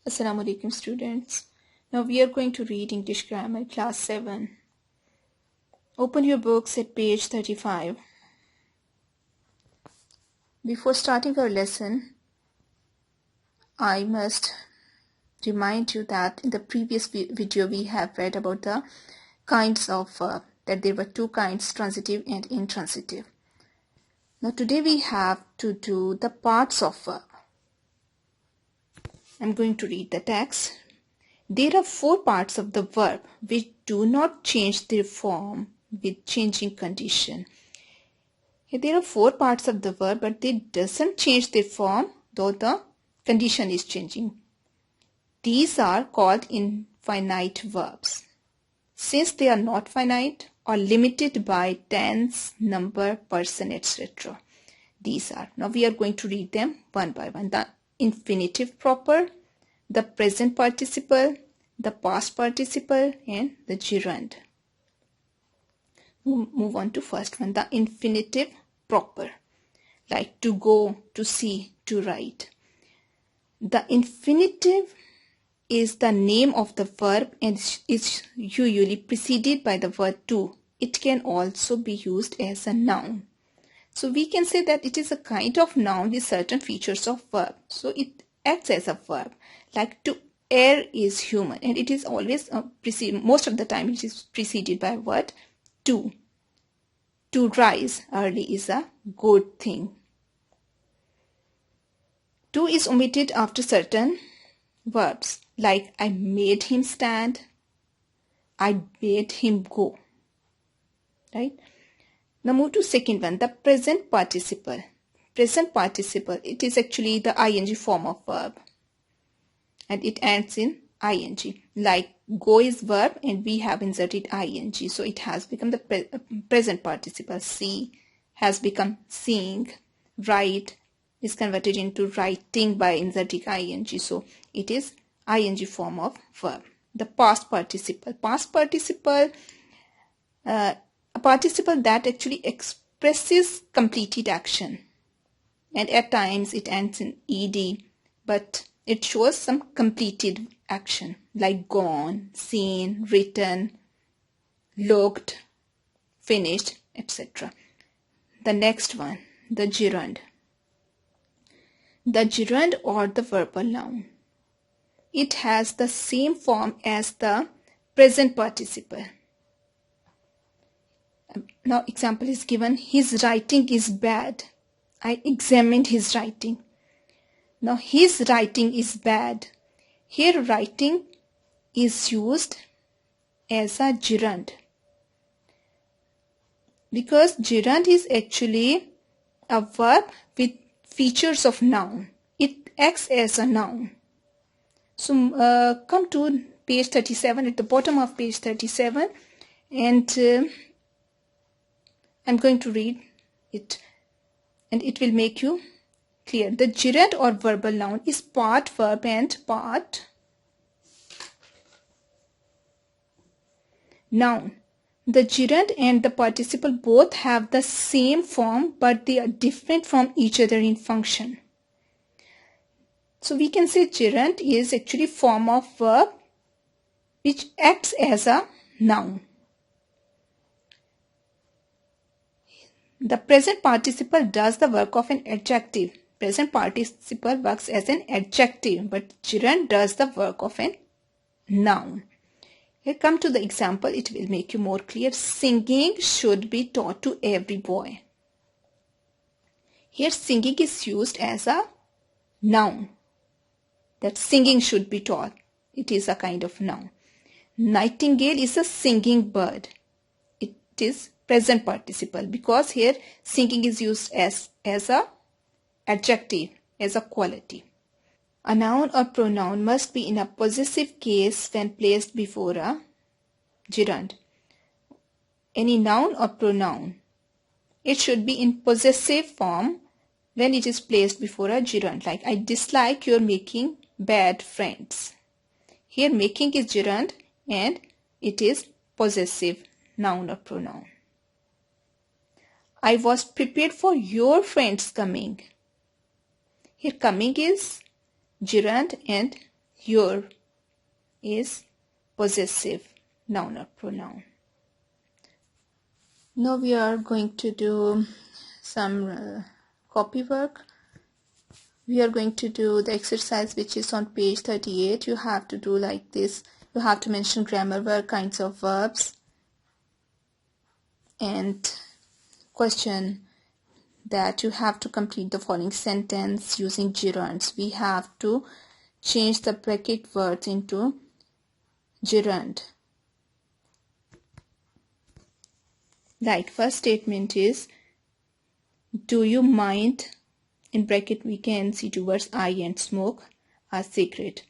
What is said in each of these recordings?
Assalamu alaikum students. Now we are going to read English Grammar class 7. Open your books at page 35. Before starting our lesson, I must remind you that in the previous video we have read about the kinds of verb, that there were two kinds, transitive and intransitive. Now today we have to do the parts of verb. I'm going to read the text. There are four parts of the verb which do not change their form with changing condition. There are four parts of the verb, but they doesn't change their form though the condition is changing. These are called infinite verbs. Since they are not finite or limited by tense, number, person, etc. These are. Now we are going to read them one by one. The infinitive proper, the present participle, the past participle, and the gerund. We'll move on to first one, the infinitive proper, like to go, to see, to write. The infinitive is the name of the verb and is usually preceded by the word to. It can also be used as a noun. So we can say that it is a kind of noun with certain features of verb. So it acts as a verb. Like to err is human, and it is always most of the time it is preceded by word to. To rise early is a good thing. To is omitted after certain verbs, like I made him stand, I made him go. Right? Now move to second one, the present participle. Present participle, it is actually the ing form of verb. And it ends in ing. Like go is verb and we have inserted ing. So it has become the present participle. See has become seeing. Write is converted into writing by inserting ing. So it is ing form of verb. The past participle. Past participle, a participle that actually expresses completed action. And at times it ends in ed, but it shows some completed action like gone, seen, written, looked, finished, etc. The next one, the gerund. The gerund or the verbal noun. It has the same form as the present participle. Now example is given, his writing is bad. I examined his writing. Now his writing is bad. Here writing is used as a gerund. Because gerund is actually a verb with features of noun. It acts as a noun. So come to page 37, at the bottom of page 37, and I'm going to read it and it will make you clear. The gerund or verbal noun is part verb and part noun. The gerund and the participle both have the same form, but they are different from each other in function. So we can say gerund is actually form of verb which acts as a noun. The present participle does the work of an adjective. Present participle works as an adjective, but gerund does the work of a noun. Here come to the example, it will make you more clear. Singing should be taught to every boy. Here singing is used as a noun. That singing should be taught. It is a kind of noun. Nightingale is a singing bird. It is present participle because here singing is used as a adjective, as a quality. A noun or pronoun must be in a possessive case when placed before a gerund. Any noun or pronoun, it should be in possessive form when it is placed before a gerund. Like I dislike your making bad friends. Here making is gerund and it is possessive noun or pronoun. I was prepared for your friends coming. Here coming is gerund and your is possessive noun or pronoun. Now we are going to do some copy work. We are going to do the exercise which is on page 38. You have to do like this. You have to mention grammar work, kinds of verbs, and question that you have to complete the following sentence using gerunds. We have to change the bracket words into gerund. Right, first statement is, do you mind, in bracket we can see two words, I and smoke a cigarette.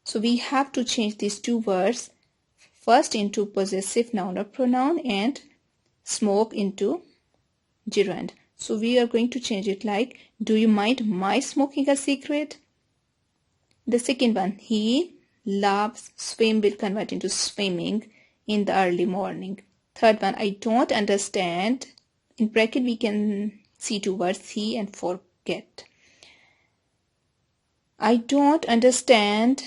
So we have to change these two words first into possessive noun or pronoun and smoke into gerund. So we are going to change it like, do you mind my smoking a cigarette? The second one, he loves swim, will convert into swimming in the early morning. Third one, I don't understand, in bracket we can see two words, see and forget. I don't understand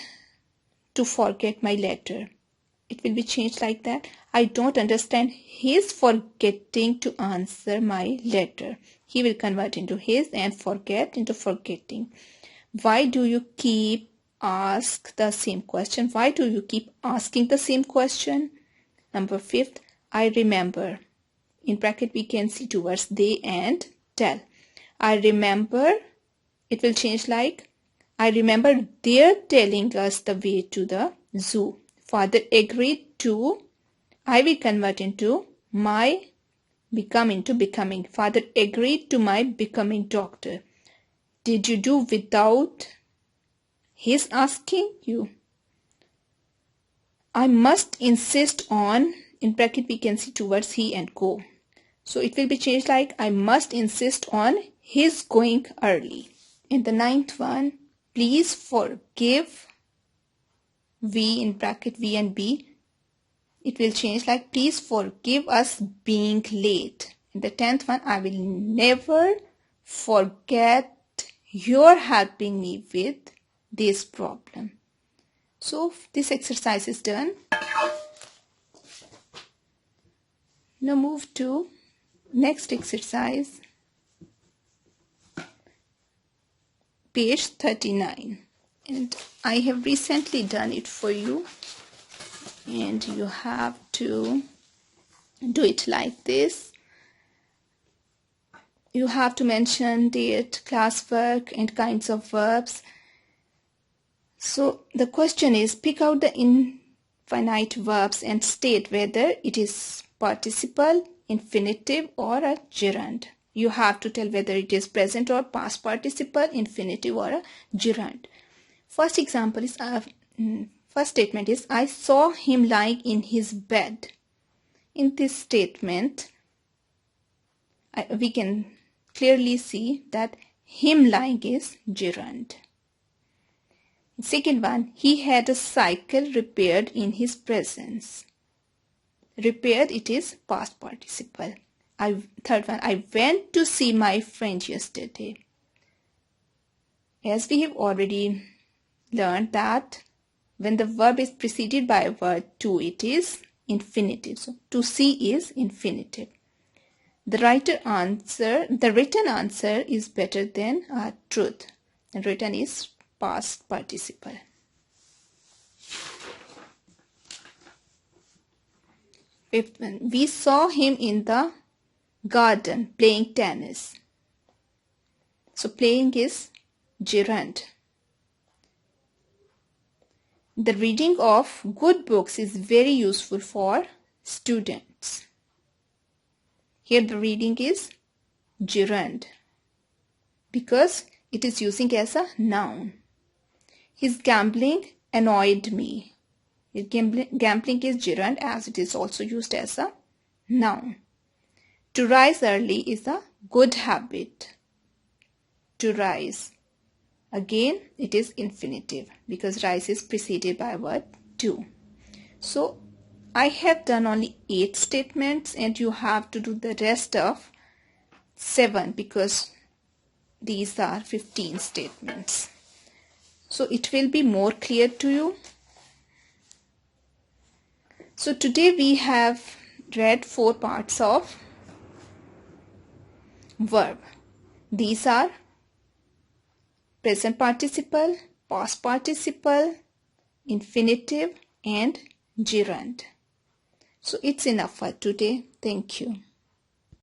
to forget my letter. It will be changed like that. I don't understand his forgetting to answer my letter. He will convert into his and forget into forgetting. Why do you keep ask the same question? Why do you keep asking the same question? Number 5th, I remember. In bracket we can see two words, they and tell. I remember, it will change like, I remember they're telling us the way to the zoo. Father agreed to, I will convert into my, become into becoming. Father agreed to my becoming doctor. Did you do without his asking you? I must insist on, in bracket we can see two words, he and go. So it will be changed like, I must insist on his going early. In the 9th one, please forgive, we, in bracket we and be, it will change like, please forgive us being late. In the 10th one, I will never forget your helping me with this problem. So this exercise is done. Now move to next exercise, page 39. And I have recently done it for you. And you have to do it like this. You have to mention date, classwork, and kinds of verbs. So the question is, pick out the infinite verbs and state whether it is participle, infinitive, or a gerund. You have to tell whether it is present or past participle, infinitive, or a gerund. First example is, first statement is, I saw him lying in his bed. In this statement, we can clearly see that him lying is gerund. Second one, he had a cycle repaired in his presence. Repaired, it is past participle. Third one, I went to see my friend yesterday. As we have already learned that when the verb is preceded by a word to, it is infinitive. So to see is infinitive. The written answer is better than truth. And written is past participle. Fifth one, we saw him in the garden playing tennis. So playing is gerund. The reading of good books is very useful for students. Here the reading is gerund because it is using as a noun. His gambling annoyed me. Gambling is gerund as it is also used as a noun. To rise early is a good habit. To rise. Again, it is infinitive because rise is preceded by a word to. So, I have done only 8 statements and you have to do the rest of 7 because these are 15 statements. So, so it will be more clear to you. So today we have read 4 parts of verb. These are present participle, past participle, infinitive and gerund. So it's enough for today. Thank you.